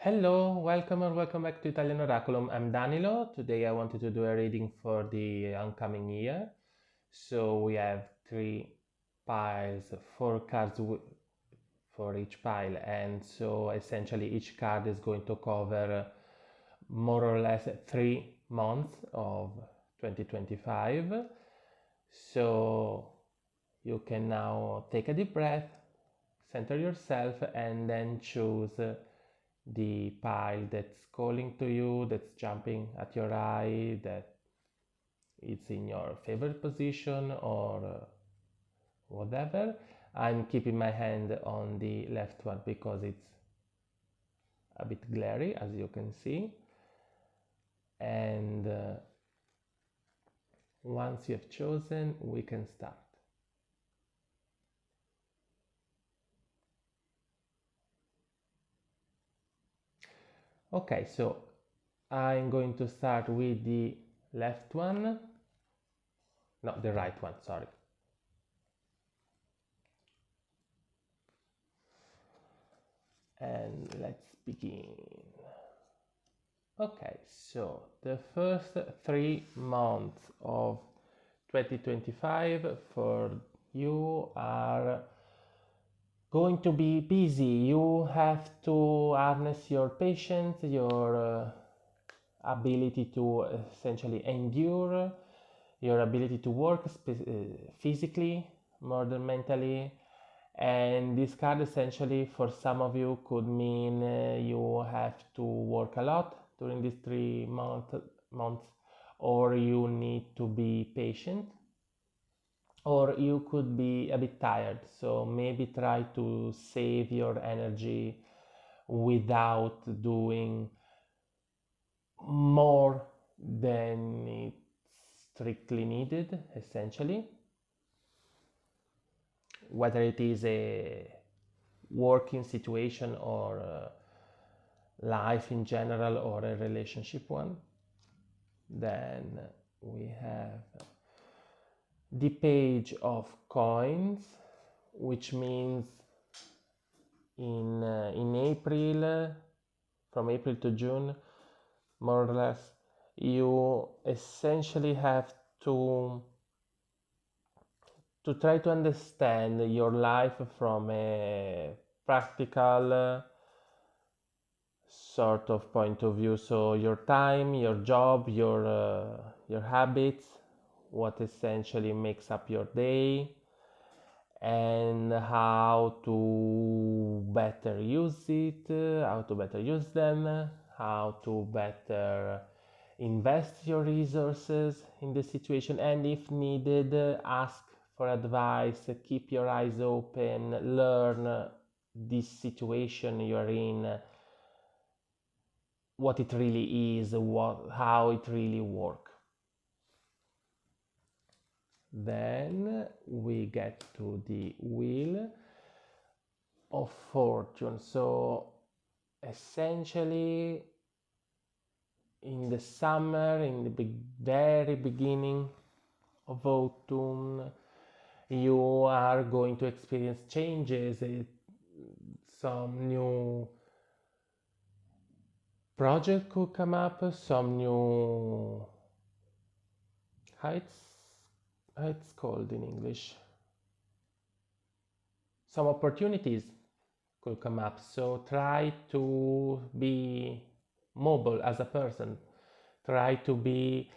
Hello, welcome or welcome back to Italian Oraculum. I'm Danilo. Today I wanted to do a reading for the oncoming year. So we have three piles, four cards for each pile, and so essentially each card is going to cover more or less 3 months of 2025. So you can now take a deep breath, center yourself, and then choose the pile that's calling to you, that's jumping at your eye, that it's in your favorite position or whatever. I'm keeping my hand on the left one because it's a bit glary, as you can see. And once you have chosen, we can start. Okay, so I'm going to start with the left one. No, the right one, sorry. And let's begin. Okay, so the first 3 months of 2025 for you are going to be busy. You have to harness your patience, your ability to essentially endure, your ability to work physically more than mentally. And this card essentially for some of you could mean you have to work a lot during these 3 months, or you need to be patient, or you could be a bit tired. So maybe try to save your energy without doing more than it's strictly needed, essentially. Whether it is a working situation or life in general or a relationship one. Then we have the page of coins, which means in April, from April to June, more or less, you essentially have to try to understand your life from a practical sort of point of view. So your time, your job, your habits, what essentially makes up your day, and how to better use it, how to better use them, how to better invest your resources in the situation, and if needed, ask for advice, keep your eyes open, learn this situation you are in, what it really is, how it really works. Then we get to the Wheel of Fortune. So essentially in the summer, in the very beginning of autumn, you are going to experience changes, some new project could come up, some new, how it's called in English, some opportunities could come up. So try to be mobile as a person, try to be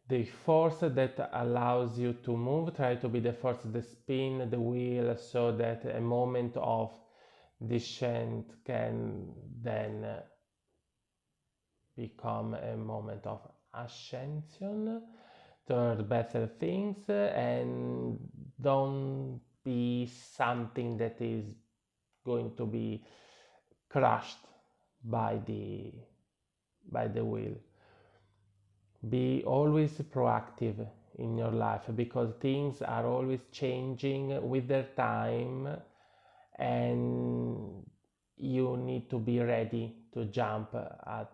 the force that allows you to move, try to be the force that spin the wheel so that a moment of descent can then become a moment of ascension toward better things, and don't be something that is going to be crushed by the wheel. Be always proactive in your life because things are always changing with their time, and you need to be ready to jump at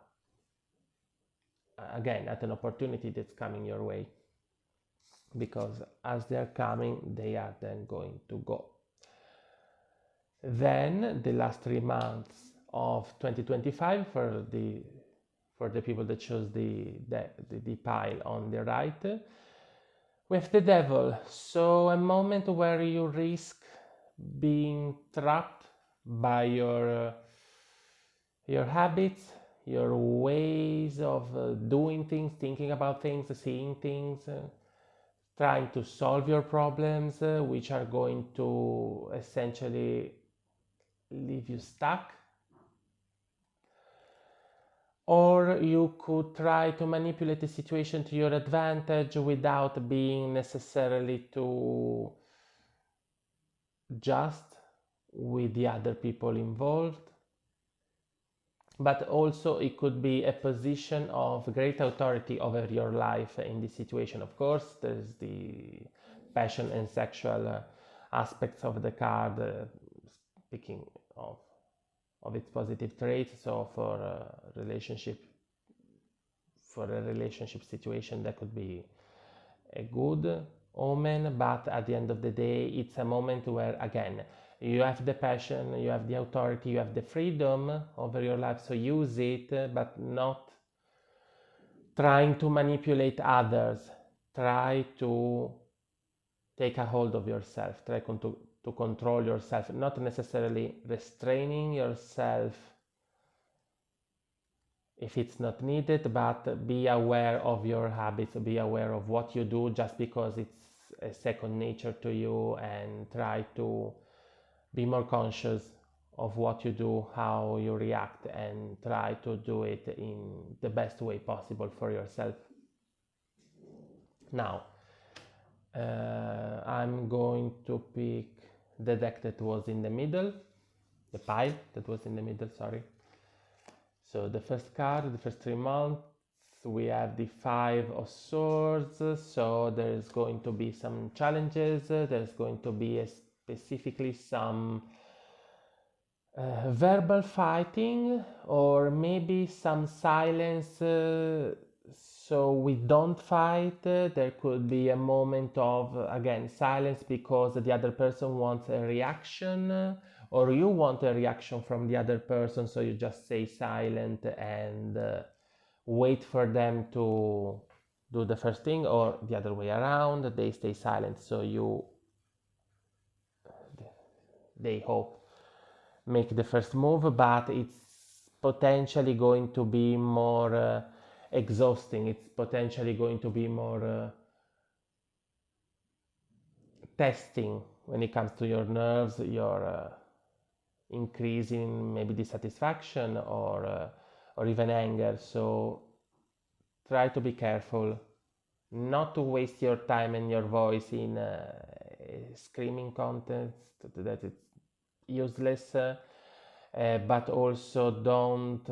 an opportunity that's coming your way, because as they're coming, they are then going to go. Then the last 3 months of 2025 for the people that chose the pile on the right. With the devil, so a moment where you risk being trapped by your habits, your ways of doing things, thinking about things, seeing things, trying to solve your problems, which are going to essentially leave you stuck. Or you could try to manipulate the situation to your advantage without being necessarily too just with the other people involved. But also it could be a position of great authority over your life in this situation. Of course, there's the passion and sexual aspects of the card, speaking of its positive traits. So for a relationship situation, that could be a good omen. But at the end of the day, it's a moment where, again, you have the passion, you have the authority, you have the freedom over your life, so use it, but not trying to manipulate others. Try to take a hold of yourself, try to control yourself, not necessarily restraining yourself if it's not needed, but be aware of your habits, be aware of what you do just because it's a second nature to you, and try to be more conscious of what you do, how you react, and try to do it in the best way possible for yourself. Now, I'm going to pick the deck that was in the middle, the pile that was in the middle, sorry. So the first card, the first 3 months, we have the 5 of Swords, so there's going to be some challenges, there's going to be specifically some verbal fighting, or maybe some silence, so we don't fight. There could be a moment of, again, silence because the other person wants a reaction, or you want a reaction from the other person, so you just stay silent and wait for them to do the first thing, or the other way around, they stay silent, so they hope make the first move, but it's potentially going to be more exhausting. It's potentially going to be more testing when it comes to your nerves, your increasing maybe dissatisfaction or even anger. So try to be careful not to waste your time and your voice in a screaming contest that it's useless, but also don't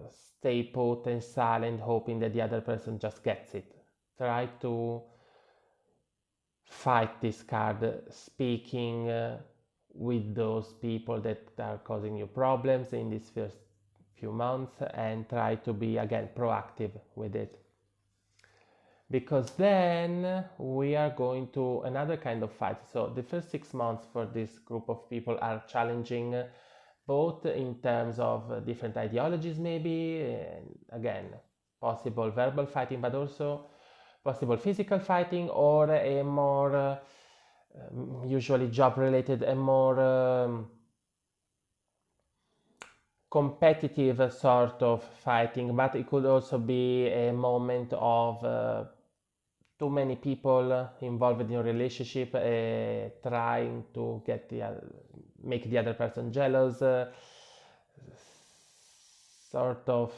stay put and silent hoping that the other person just gets it. Try to fight this card, speaking with those people that are causing you problems in these first few months, and try to be, again, proactive with it, because then we are going to another kind of fight. So the first 6 months for this group of people are challenging, both in terms of different ideologies, maybe, again, possible verbal fighting, but also possible physical fighting, or a more usually job related, a more competitive sort of fighting. But it could also be a moment of too many people involved in your relationship, trying to make the other person jealous, sort of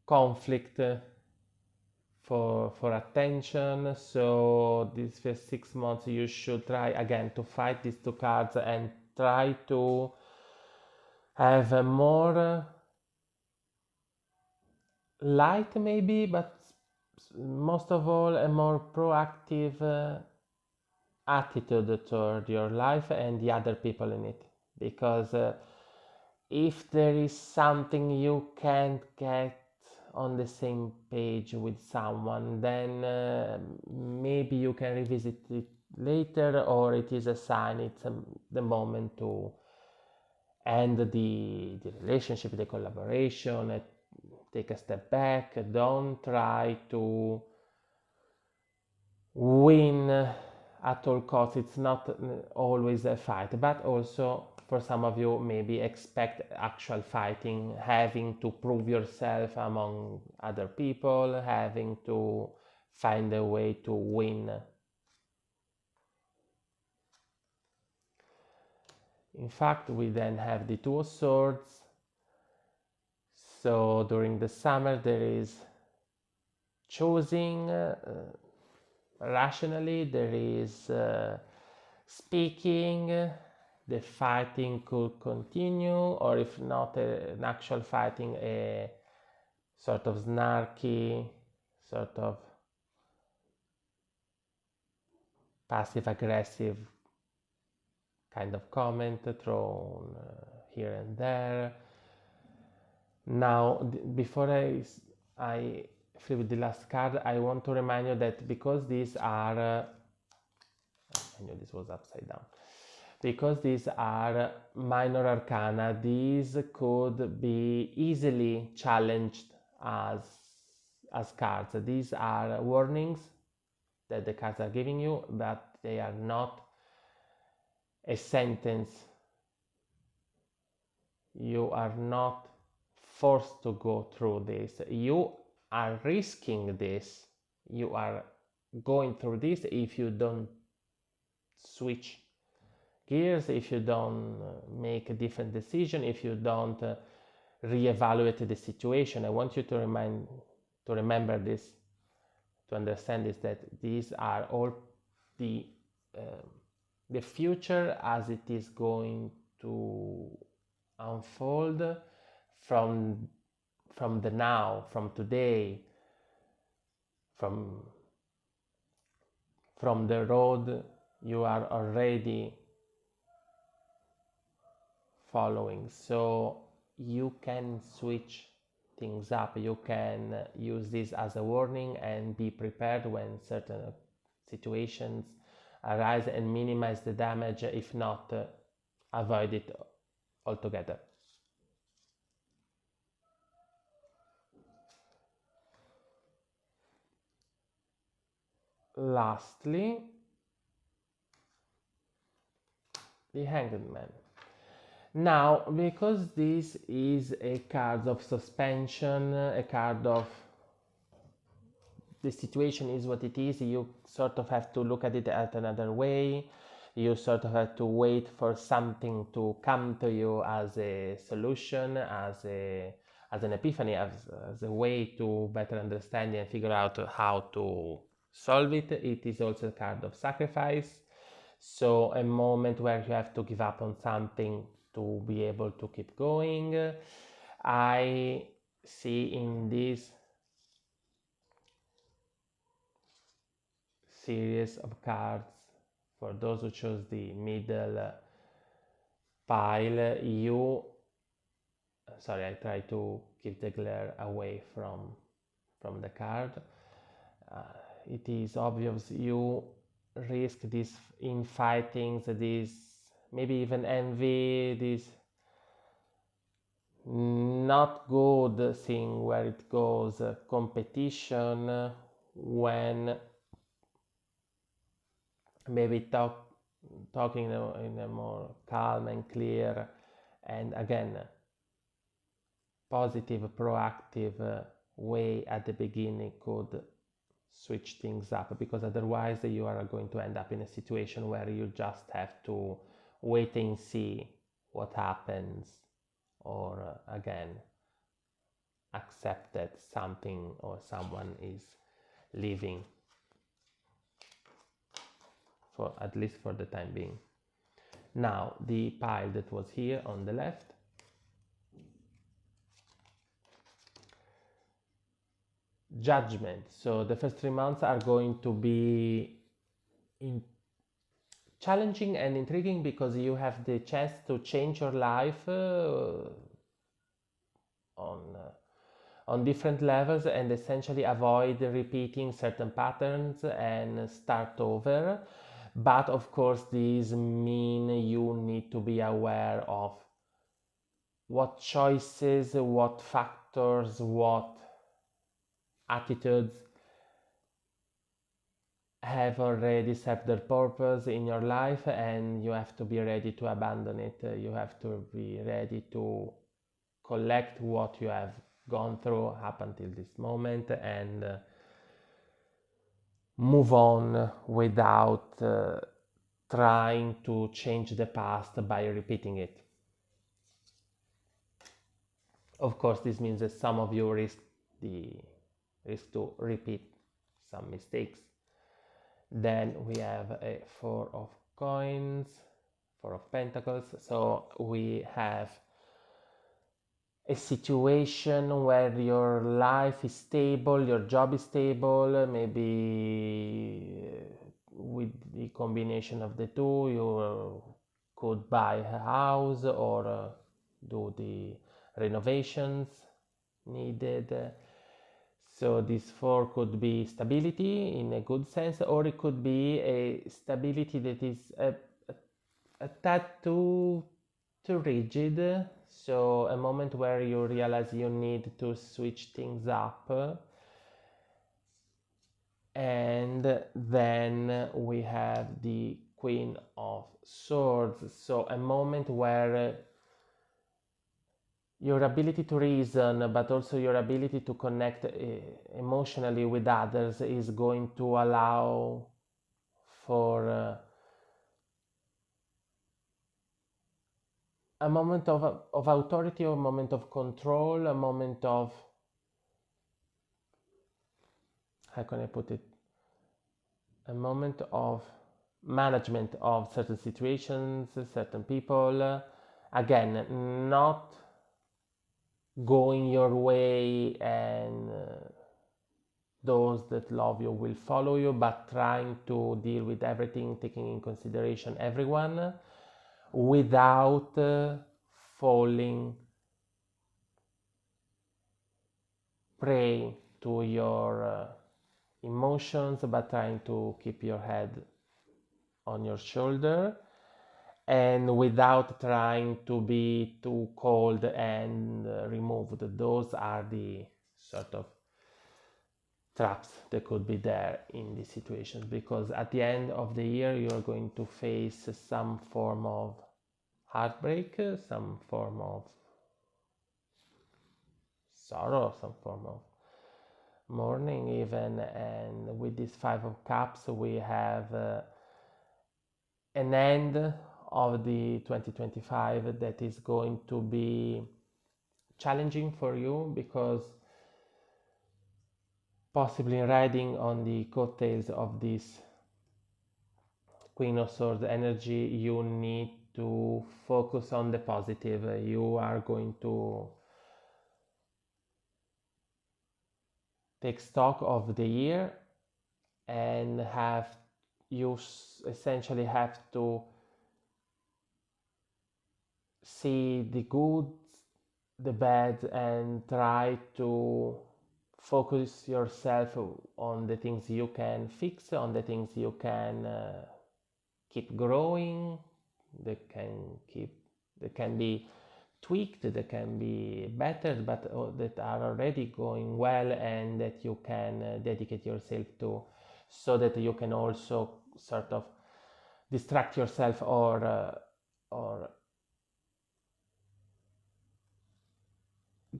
conflict for attention. So these first 6 months you should try, again, to fight these two cards and try to have a more light, maybe, but most of all a more proactive attitude toward your life and the other people in it, because if there is something you can't get on the same page with someone, then maybe you can revisit it later, or it is a sign, it's the moment to and the relationship, the collaboration. Take a step back. Don't try to win at all costs. It's not always a fight, but also for some of you maybe expect actual fighting, having to prove yourself among other people, having to find a way to win. In fact, we then have the Two of Swords. So during the summer there is choosing rationally, there is speaking, the fighting could continue, or if not an actual fighting, a sort of snarky, sort of passive aggressive kind of comment thrown here and there. Now, before I flip with the last card, I want to remind you that because these are, I knew this was upside down, because these are minor arcana, these could be easily challenged as cards. These are warnings that the cards are giving you, but they are not a sentence. You are not forced to go through this. You are risking this. You are going through this if you don't switch gears, if you don't make a different decision, if you don't reevaluate the situation. I want you to remember this, to understand this, that these are all the future as it is going to unfold from the now, from today, from the road you are already following. So you can switch things up. You can use this as a warning and be prepared when certain situations arise and minimize the damage, if not avoid it altogether. Lastly, the Hanged Man. Now, because this is a card of suspension, a card of the situation is what it is, you sort of have to look at it at another way. You sort of have to wait for something to come to you as a solution, as an epiphany, as a way to better understand and figure out how to solve it. It is also a card of sacrifice. So a moment where you have to give up on something to be able to keep going. I see in this series of cards, for those who chose the middle pile, sorry, I try to keep the glare away from the card. It is obvious you risk this infightings, this maybe even envy, this not good thing where it goes competition, when maybe talking in a more calm and clear and again positive, proactive way at the beginning could switch things up, because otherwise you are going to end up in a situation where you just have to wait and see what happens, or again accept that something or someone is leaving, for at least for the time being. Now, the pile that was here on the left, Judgment. So the first 3 months are going to be challenging and intriguing, because you have the chance to change your life on different levels and essentially avoid repeating certain patterns and start over. But of course, these mean you need to be aware of what choices, what factors, what attitudes have already served their purpose in your life, and you have to be ready to abandon it. You have to be ready to collect what you have gone through up until this moment and move on without trying to change the past by repeating it. Of course, this means that some of you risk to repeat some mistakes. Then we have a 4 of coins, 4 of pentacles. So we have a situation where your life is stable, your job is stable, maybe with the combination of the two, you could buy a house or do the renovations needed. So this 4 could be stability in a good sense, or it could be a stability that is a tad too rigid. So a moment where you realize you need to switch things up. And then we have the Queen of Swords. So a moment where your ability to reason, but also your ability to connect emotionally with others is going to allow for a moment of authority, or a moment of control, a moment of, how can I put it, a moment of management of certain situations, certain people. Again, not going your way and those that love you will follow you, but trying to deal with everything, taking in consideration everyone, without falling prey to your emotions, but trying to keep your head on your shoulder, and without trying to be too cold and removed. Those are the sort of traps that could be there in these situations, because at the end of the year you are going to face some form of heartbreak, some form of sorrow, some form of mourning even. And with this 5 of Cups we have an end of the 2025 that is going to be challenging for you, because possibly riding on the coattails of this Queen of Swords energy, you need to focus on the positive. You are going to take stock of the year and you essentially have to see the good, the bad, and try to focus yourself on the things you can fix, on the things you can keep growing, that can be tweaked, that can be bettered, but that are already going well, and that you can dedicate yourself to, so that you can also sort of distract yourself or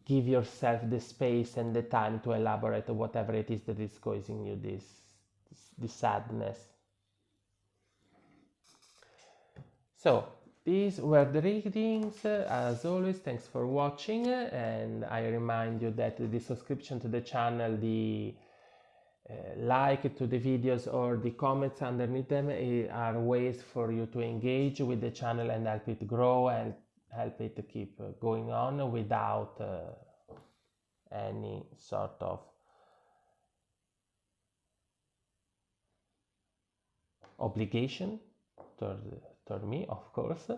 give yourself the space and the time to elaborate whatever it is that is causing you this sadness. So these were the readings. As always, thanks for watching, and I remind you that the subscription to the channel, the like to the videos, or the comments underneath them are ways for you to engage with the channel and help it grow and help it to keep going on without any sort of obligation toward me, of course.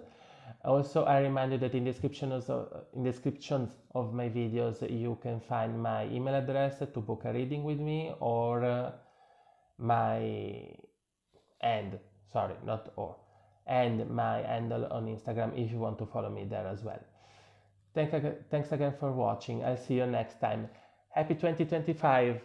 Also, I remind you that in descriptions of my videos you can find my email address to book a reading with me, or my and my handle on Instagram if you want to follow me there as well. Thanks again for watching. I'll see you next time. Happy 2025!